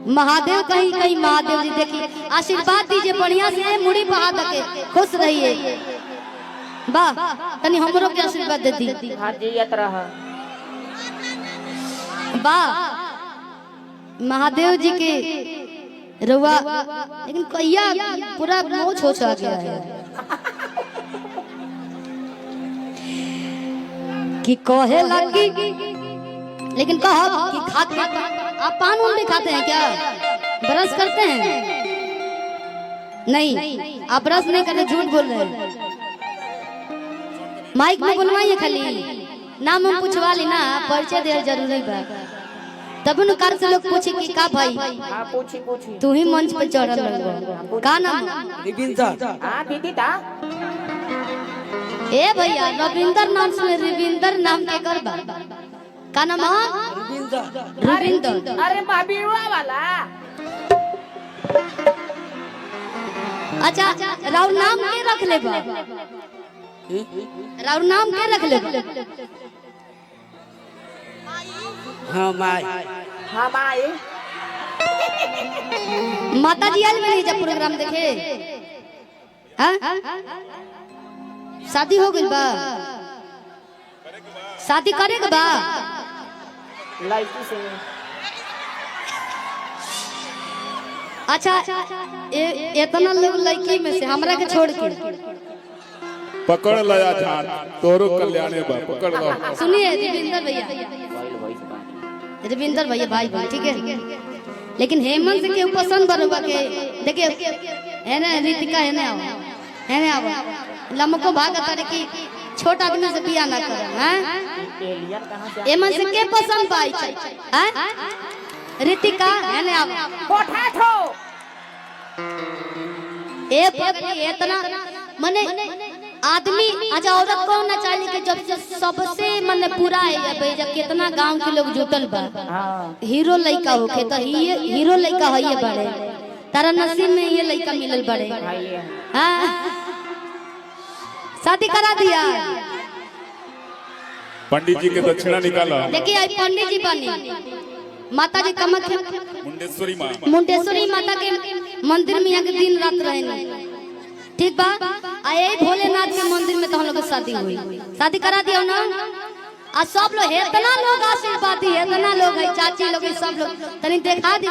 महादेव कहीं कहीं महादेव जी देखिए आशीर्वाद दीजिए बढ़िया से मुड़ी बहा दके खुश रहिए। वाह तनी हमरो के आशीर्वाद दे दी। हां जी यात्रा है। वाह महादेव जी के रुआ लेकिन कहिया पूरा मोछ हो सा गया है कि कहे लगी लेकिन कहा कि खाते आप पान उन भी खाते हैं क्या? ब्रश करते हैं? नहीं आप ब्रश नहीं करते झूठ बोल रहे हैं। माइक में बुलवाइए खाली नाम हम पूछवा ली ना परिचय दे जरूरी बा तब न कार से लोग पूछे कि का भाई। हां पूछी तू ही मंच पे चढ़ल रहो का नाम? रविंदर। हां दीदी ता ए भैया रविंदर नाम से रविंदर नाम के कर बा का नाम है? रविंदर। अरे महावीरवा वाला। अच्छा राउर नाम के रख ले बा राउर नाम के रख ले बा? हाँ माई। हां माई माता जी आज में जब प्रोग्राम देखे हाँ शादी हो गई बा? शादी करेगा बा? लड़की से। अच्छा इतना लोग लड़की में से हमरा के छोड़ के पकड़ लया जान तोरो कल्याणे बा पकड़ लो। सुनिए रविंदर भैया रविंदर भैया भाई भाई ठीक है लेकिन हेमंत से क्यों पसंद बरोबा के देखिए है ना रितिका है ना अब लमको भाग तारे की छोट आदमी से बियाह ना करे हैं? एलियन कहां से? हेमंत से के पसंद पाई हैं? रितिका है ना अब कोठा ठो ए पगली इतना माने आदमी अच्छा औरत कौन ना चाहिए कि जब सबसे माने पूरा है जब कितना गांव के लोग जुटल बा हां हीरो लड़का होके तो हीरो लड़का है बड़े तारा नसीब में ये लड़का मिलल बड़े हाँ शादी करा दिया। पंडित जी के दक्षिणा निकाला। देखिए आज पंडित जी बनी माता जी कामाख्या मुंडेश्वरी माता के मंदिर में यहाँ के दिन रात रहे ठीक बा आए भोलेनाथ के मंदिर में तो हम लोग की शादी हुई। शादी करा दिया ना आ सब लोग इतना लोग आशीर्वाद दी इतना लोग है चाची लोग सब लोग तनी देखा दी